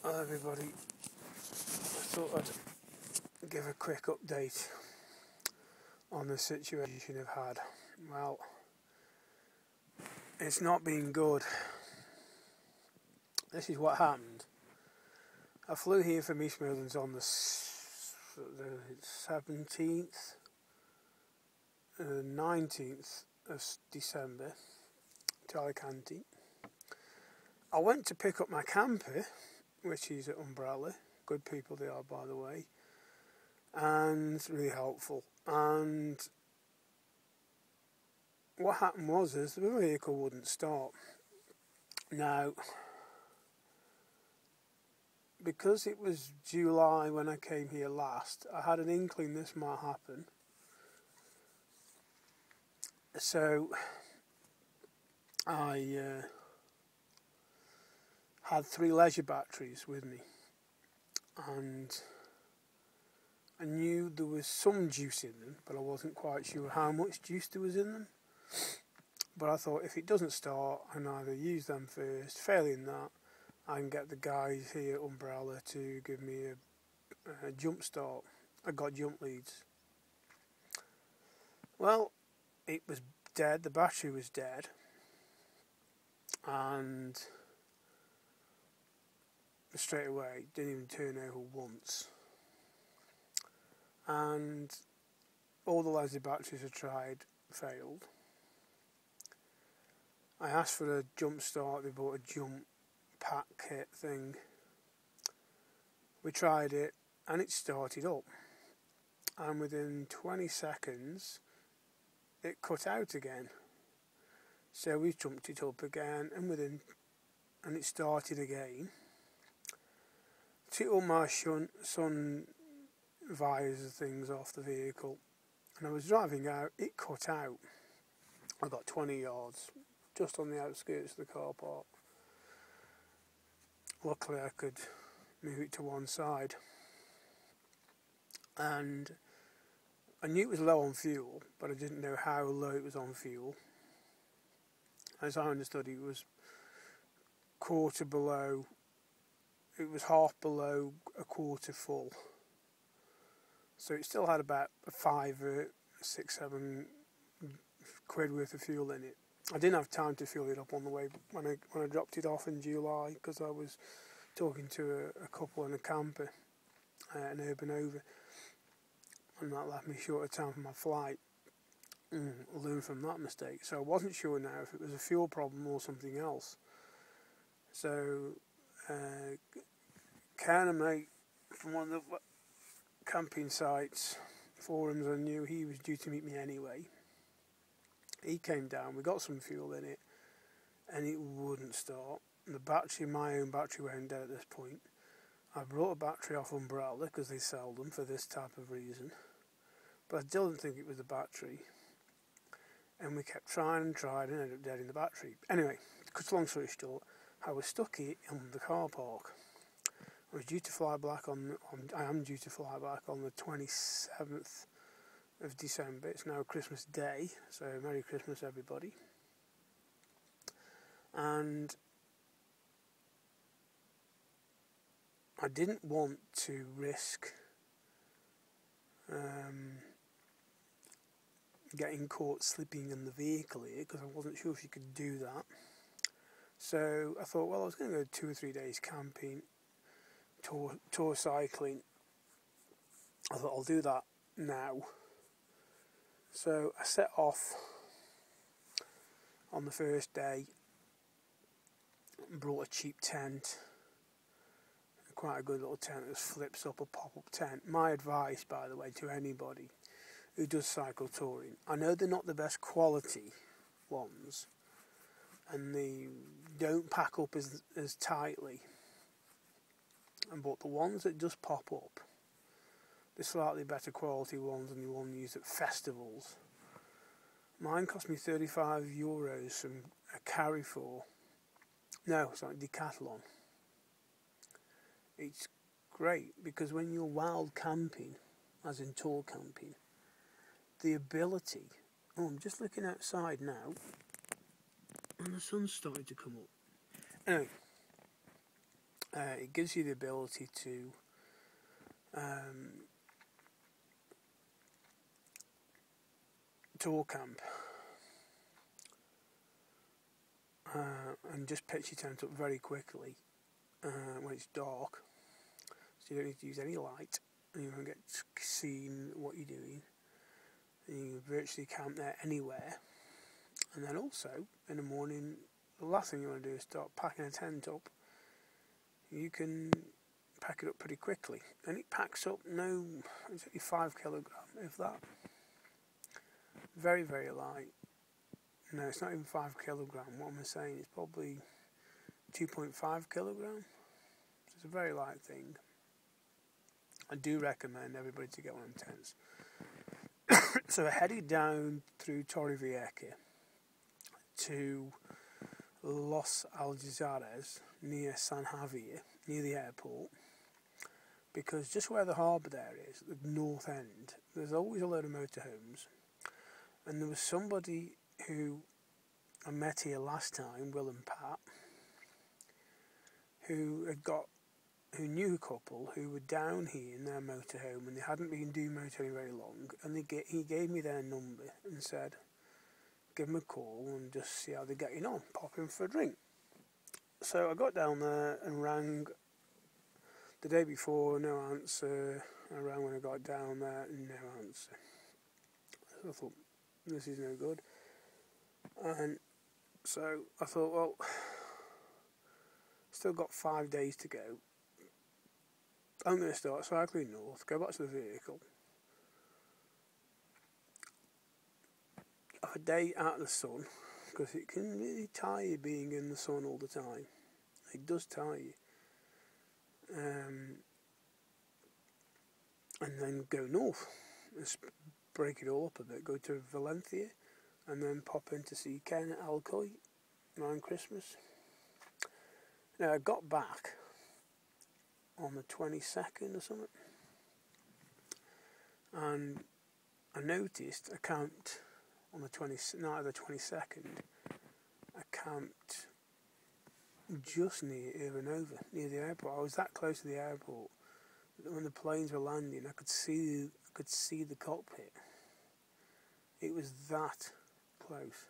Hello everybody, I thought I'd give a quick update on the situation I've had. Well, it's not been good. This is what happened. I flew here from East Midlands on the 17th, 19th of December to Alicante. I went to pick up my camper, which is at Umbrella. Good people they are, by the way, and really helpful. And what happened was the vehicle wouldn't start. Now, because it was July when I came here last, I had an inkling this might happen. So I had 3 leisure batteries with me, and I knew there was some juice in them, but I wasn't quite sure how much juice there was in them. But I thought if it doesn't start, I can either use them first. Failing that, I can get the guys here at Umbrella to give me a jump start. I got jump leads. Well, it was dead. The battery was dead, and straight away didn't even turn over once. And all the leisure batteries I tried failed. I asked for a jump start. They bought a jump pack kit thing. We tried it and it started up, and within 20 seconds it cut out again. So we jumped it up again, and it started again. Took all my sun visors things off the vehicle, and I was driving out. It cut out. I got 20 yards just on the outskirts of the car park. Luckily I could move it to one side, and I knew it was low on fuel, but I didn't know how low it was on fuel. As I understood, it was half below a quarter full, so it still had about 5 or 6, 7 quid worth of fuel in it. I didn't have time to fill it up on the way when I dropped it off in July, because I was talking to a couple in a camper, an urban over, and that left me short of time for my flight. I learned from that mistake, so I wasn't sure now if it was a fuel problem or something else. So Ken, a mate from one of the camping sites forums I knew, he was due to meet me anyway. He came down, we got some fuel in it, and it wouldn't start. The battery, my own battery, went dead at this point. I brought a battery off Umbrella because they sell them for this type of reason, but I still didn't think it was the battery. And we kept trying and ended up dead in the battery. Anyway, to cut a long story short, I was stuck here in the car park. I was due to fly back I am due to fly back on the 27th of December. It's now Christmas Day, so Merry Christmas everybody. And I didn't want to risk getting caught sleeping in the vehicle here, because I wasn't sure if you could do that. So I thought, well, I was going to go 2 or 3 days camping, tour cycling. I thought I'll do that now. So I set off on the first day, brought a cheap tent, quite a good little tent that flips up, a pop-up tent. My advice, by the way, to anybody who does cycle touring, I know they're not the best quality ones, and they don't pack up as tightly, but the ones that just pop up, the slightly better quality ones than the one used at festivals. Mine cost me €35 from a Carrefour. No, sorry, Decathlon. It's great because when you're wild camping, as in tour camping, the ability... Oh, I'm just looking outside now, and the sun's starting to come up. Anyway, It gives you the ability to tour camp and just pitch your tent up very quickly when it's dark, so you don't need to use any light and you won't get seen what you're doing, and you can virtually camp there anywhere. And then also in the morning, the last thing you want to do is start packing a tent up. You can pack it up pretty quickly, and it packs up it's only 5 kilograms, if that. Very, very light. No, it's not even 5 kilograms. What am I saying? It's probably 2.5 kilograms. So it's a very light thing. I do recommend everybody to get one of them tents. So I headed down through Torrevieja to Los Algezares, near San Javier, near the airport, because just where the harbour there is, the north end, there's always a load of motorhomes. And there was somebody who I met here last time, Will and Pat, who knew a couple who were down here in their motorhome, and they hadn't been doing motoring very long, and he gave me their number and said, give them a call and just see how they're getting on, pop in for a drink. So I got down there and rang the day before, no answer. I rang when I got down there, no answer. So I thought, this is no good. And so I thought, well, still got 5 days to go. I'm going to start cycling north, go back to the vehicle, have a day out of the sun, because it can really tire you being in the sun all the time. It does tire you. And then go north, and break it all up a bit, go to Valencia, and then pop in to see Ken at Alcoy around Christmas. Now I got back on the 22nd or something, and I noticed I camped on the night of the 22nd. I camped just near Ivanova, near the airport. I was that close to the airport that when the planes were landing, I could see the cockpit. It was that close.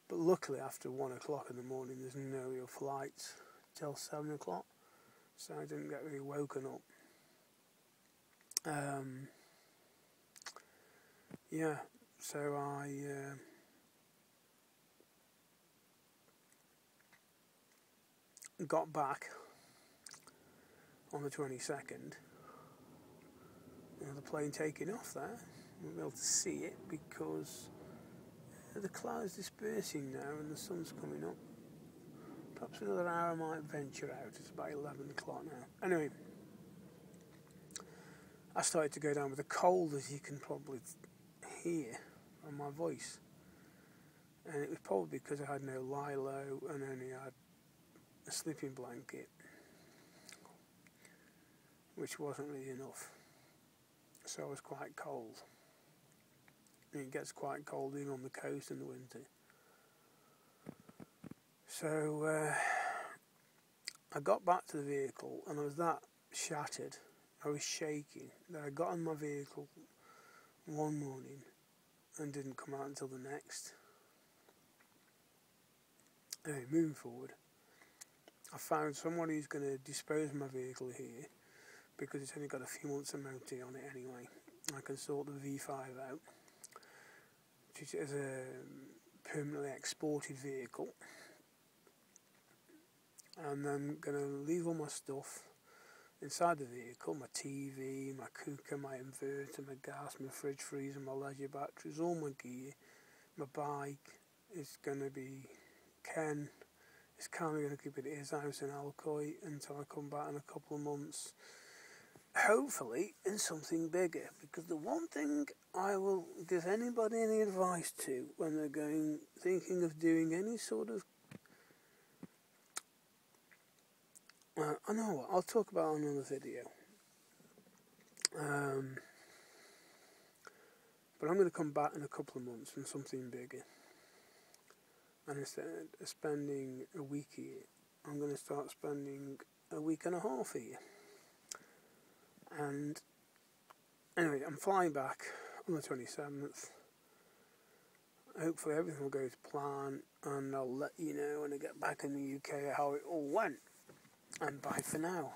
But luckily, after 1 o'clock in the morning, there's no real flights till 7 o'clock, so I didn't get really woken up. Yeah, so I got back on the 22nd, and the plane taking off there. I won't be able to see it because the clouds dispersing now and the sun's coming up. Perhaps another hour I might venture out. It's about 11 o'clock now. Anyway, I started to go down with a cold, as you can probably hear on my voice. And it was probably because I had no Lilo and only had a sleeping blanket, which wasn't really enough. So I was quite cold. And it gets quite cold even on the coast in the winter. So I got back to the vehicle and I was that shattered, I was shaking, that I got in my vehicle one morning and didn't come out until the next. Anyway, moving forward, I found somebody who's going to dispose of my vehicle here, because it's only got a few months of MOT on it anyway. I can sort the V5 out, which is a permanently exported vehicle. And then going to leave all my stuff inside the vehicle, my TV, my cooker, my inverter, my gas, my fridge freezer, my leisure batteries, all my gear, my bike. Is going to be Ken is kind of going to keep it at his house in Alcoy until I come back in a couple of months, hopefully in something bigger. Because the one thing I will give anybody any advice to when they're thinking of doing any sort of I know what, I'll talk about it on another video. But I'm going to come back in a couple of months from something bigger. And instead of spending a week here, I'm going to start spending a week and a half here. And anyway, I'm flying back on the 27th. Hopefully everything will go to plan, and I'll let you know when I get back in the UK how it all went. And bye for now.